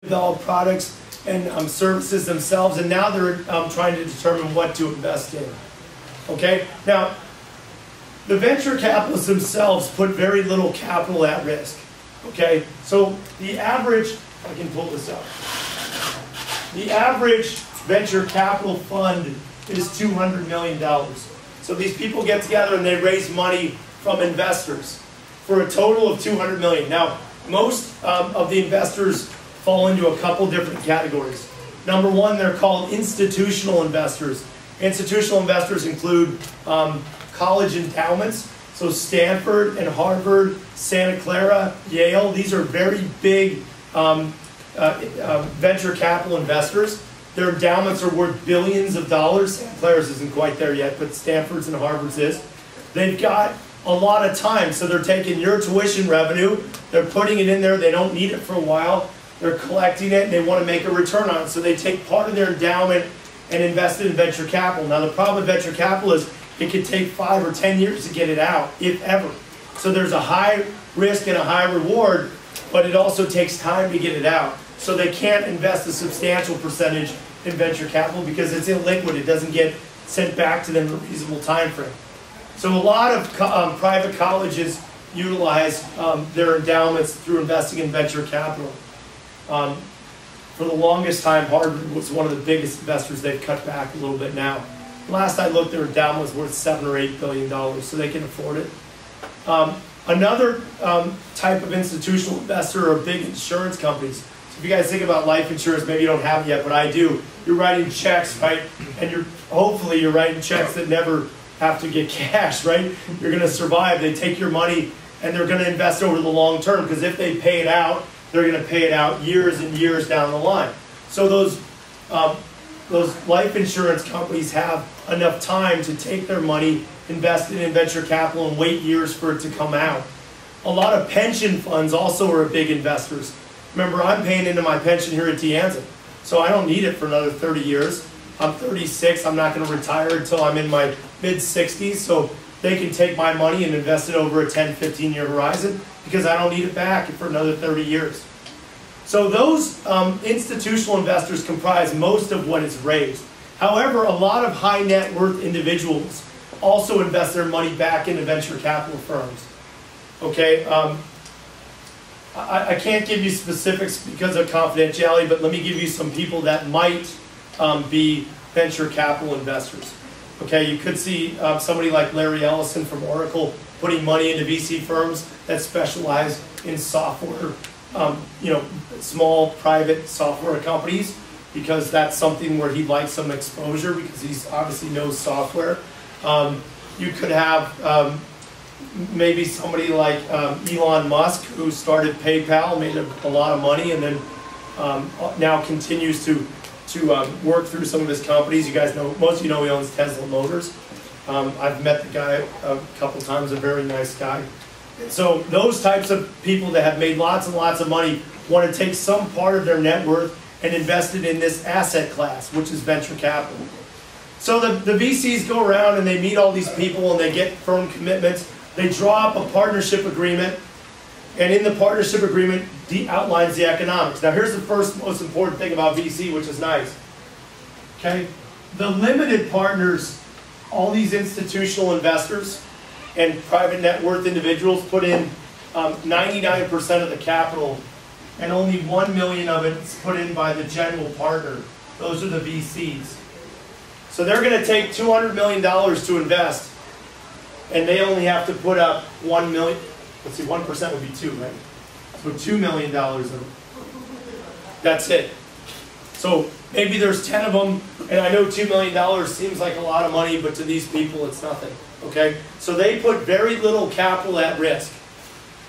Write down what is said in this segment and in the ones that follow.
develop products and services themselves, and now they're trying to determine what to invest in. Okay, now the venture capitalists themselves put very little capital at risk. Okay, so the average, if I can pull this up, the average venture capital fund is $200 million. So these people get together and they raise money from investors for a total of $200 million. Now, most of the investors fall into a couple different categories. Number one, they're called institutional investors. Institutional investors include college endowments, so Stanford and Harvard, Santa Clara, Yale. These are very big venture capital investors. Their endowments are worth billions of dollars. Santa Clara's isn't quite there yet, but Stanford's and Harvard's is. They've got a lot of time, so they're taking your tuition revenue, they're putting it in there, they don't need it for a while, they're collecting it, and they want to make a return on it. So they take part of their endowment and invest it in venture capital. Now the problem with venture capital is it could take 5 or 10 years to get it out, if ever. So there's a high risk and a high reward, but it also takes time to get it out. So they can't invest a substantial percentage in venture capital because it's illiquid. It doesn't get sent back to them in a reasonable time frame. So a lot of private colleges utilize their endowments through investing in venture capital. For the longest time, Harvard was one of the biggest investors. They've cut back a little bit now. Last I looked, their endowment was worth $7 or $8 billion, so they can afford it. Another type of institutional investor are big insurance companies. So if you guys think about life insurance, maybe you don't have it yet, but I do. You're writing checks, right? And hopefully you're writing checks that never have to get cash, right? You're going to survive. They take your money and they're going to invest over the long term, because if they pay it out, they're going to pay it out years and years down the line. So those life insurance companies have enough time to take their money, invest it in venture capital, and wait years for it to come out. A lot of pension funds also are big investors. Remember, I'm paying into my pension here at Anza, so I don't need it for another 30 years. I'm 36. I'm not going to retire until I'm in my mid-60s, so they can take my money and invest it over a 10, 15-year horizon because I don't need it back for another 30 years. So those institutional investors comprise most of what is raised. However, a lot of high net worth individuals also invest their money back into venture capital firms. Okay, I can't give you specifics because of confidentiality, but let me give you some people that might be venture capital investors. Okay, you could see somebody like Larry Ellison from Oracle putting money into VC firms that specialize in software, small private software companies, because that's something where he likes some exposure because he obviously knows software. You could have maybe somebody like Elon Musk, who started PayPal, made a lot of money, and then now continues to work through some of his companies. You guys know, most of you know he owns Tesla Motors. I've met the guy a couple times, a very nice guy. So those types of people that have made lots and lots of money want to take some part of their net worth and invest it in this asset class, which is venture capital. So the VCs go around and they meet all these people and they get firm commitments. They draw up a partnership agreement, and in the partnership agreement outlines the economics. Now here's the first most important thing about VC, which is nice. Okay, the limited partners, all these institutional investors and private net worth individuals put in 99% of the capital, and only $1 million of it is put in by the general partner. Those are the VCs. So they're going to take $200 million to invest, and they only have to put up $1 million. Let's see, 1% would be 2, right? So $2 million of it. That's it. So maybe there's 10 of them, and I know $2 million seems like a lot of money, but to these people it's nothing. Okay? So they put very little capital at risk.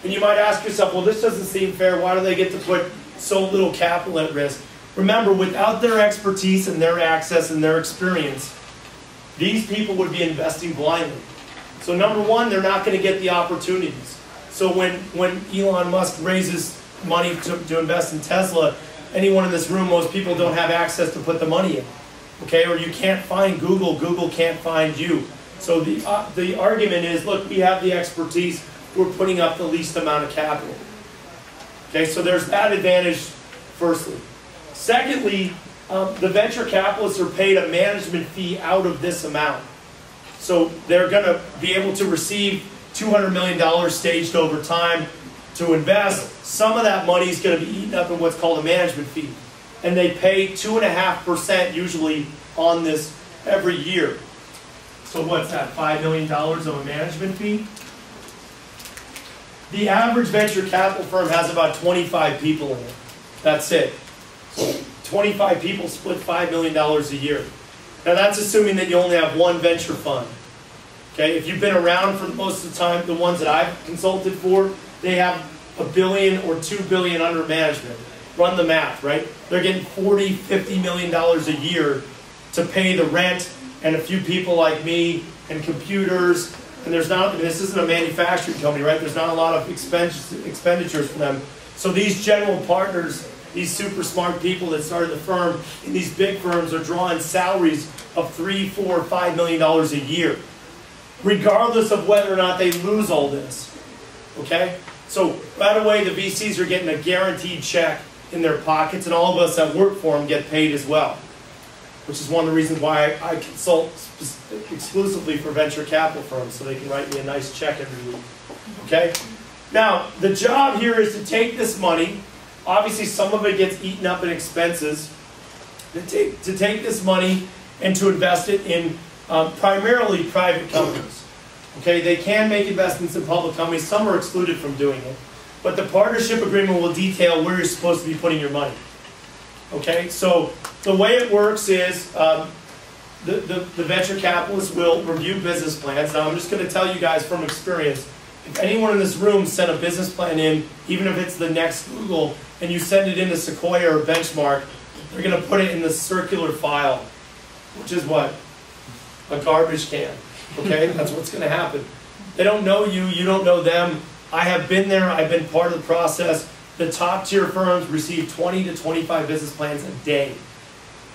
And you might ask yourself, well, this doesn't seem fair. Why do they get to put so little capital at risk? Remember, without their expertise and their access and their experience, these people would be investing blindly. So number one, they're not going to get the opportunities. So when Elon Musk raises money to invest in Tesla, anyone in this room, most people don't have access to put the money in. Okay, or you can't find Google, Google can't find you. So the argument is, look, we have the expertise, we're putting up the least amount of capital. Okay, so there's that advantage firstly. Secondly, the venture capitalists are paid a management fee out of this amount. So they're going to be able to receive $200 million staged over time to invest. Some of that money is going to be eaten up in what's called a management fee. And they pay 2.5% usually on this every year. So what's that, $5 million of a management fee? The average venture capital firm has about 25 people in it. That's it. So 25 people split $5 million a year. Now that's assuming that you only have one venture fund. Okay, if you've been around for most of the time, the ones that I've consulted for, they have $1 billion or $2 billion under management. Run the math, right? They're getting $40, $50 million a year to pay the rent and a few people like me and computers. And there's not, this isn't a manufacturing company, right? There's not a lot of expenditures for them. So these general partners, these super smart people that started the firm in these big firms are drawing salaries of $3, $4, $5 million a year, regardless of whether or not they lose all this. Okay? So right away, the VCs are getting a guaranteed check in their pockets, and all of us that work for them get paid as well, which is one of the reasons why I consult exclusively for venture capital firms, so they can write me a nice check every week. Okay? Now, the job here is to take this money. Obviously, some of it gets eaten up in expenses. To take this money and to invest it in primarily private companies. Okay, they can make investments in public companies. Some are excluded from doing it. But the partnership agreement will detail where you're supposed to be putting your money. Okay, so the way it works is the venture capitalists will review business plans. Now, I'm just going to tell you guys from experience, if anyone in this room sent a business plan in, even if it's the next Google, and you send it into Sequoia or Benchmark, they're going to put it in the circular file, which is what? A garbage can. Okay? That's what's going to happen. They don't know you. You don't know them. I have been there. I've been part of the process. The top tier firms receive 20 to 25 business plans a day.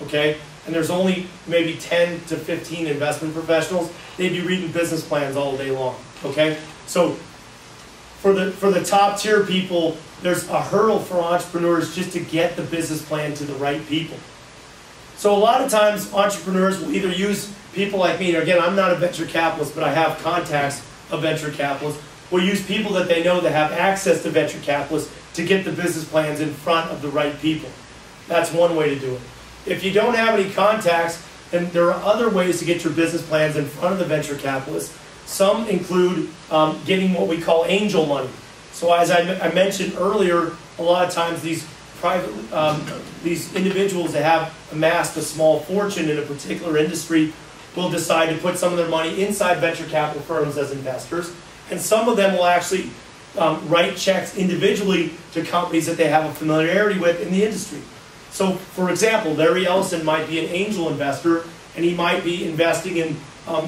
Okay? And there's only maybe 10 to 15 investment professionals. They'd be reading business plans all day long. Okay? So for the top tier people, there's a hurdle for entrepreneurs just to get the business plan to the right people. So a lot of times entrepreneurs will either use people like me. Again, I'm not a venture capitalist, but I have contacts of venture capitalists. Will use people that they know that have access to venture capitalists to get the business plans in front of the right people. That's one way to do it. If you don't have any contacts, then there are other ways to get your business plans in front of the venture capitalists. Some include getting what we call angel money. So as I mentioned earlier, a lot of times these these individuals that have amassed a small fortune in a particular industry will decide to put some of their money inside venture capital firms as investors. And some of them will actually write checks individually to companies that they have a familiarity with in the industry. So, for example, Larry Ellison might be an angel investor, and he might be investing in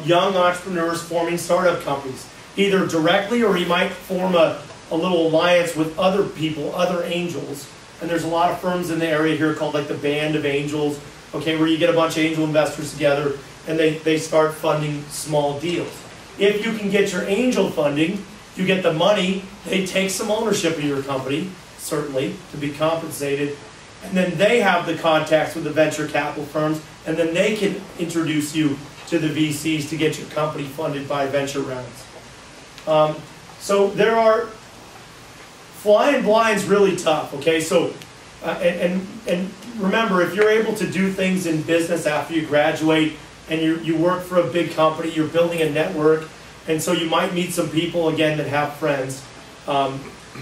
young entrepreneurs forming startup companies, either directly or he might form a little alliance with other people, other angels. And there's a lot of firms in the area here called like the Band of Angels, okay, where you get a bunch of angel investors together and they start funding small deals. If you can get your angel funding, you get the money, they take some ownership of your company, certainly, to be compensated, and then they have the contacts with the venture capital firms, and then they can introduce you to the VCs to get your company funded by venture rounds. So there are, flying blind's really tough, okay? So, and remember, if you're able to do things in business after you graduate, and you work for a big company, you're building a network, and so you might meet some people, again, that have friends.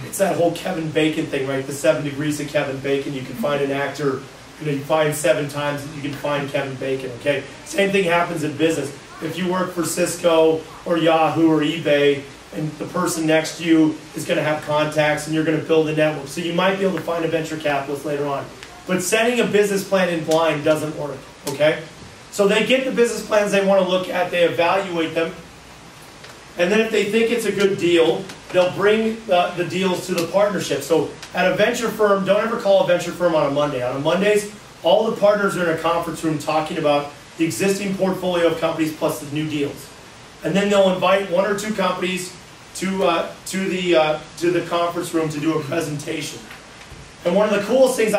It's that whole Kevin Bacon thing, right? The 7 degrees of Kevin Bacon. You can find an actor, you find 7 times that you can find Kevin Bacon, okay? Same thing happens in business. If you work for Cisco or Yahoo or eBay, and the person next to you is going to have contacts, and you're going to build a network. So you might be able to find a venture capitalist later on. But setting a business plan in blind doesn't work, okay? So they get the business plans they want to look at, they evaluate them, and then if they think it's a good deal, they'll bring the deals to the partnership. So at a venture firm, don't ever call a venture firm on a Monday. On Mondays, all the partners are in a conference room talking about the existing portfolio of companies plus the new deals. And then they'll invite 1 or 2 companies to the conference room to do a presentation. And one of the coolest things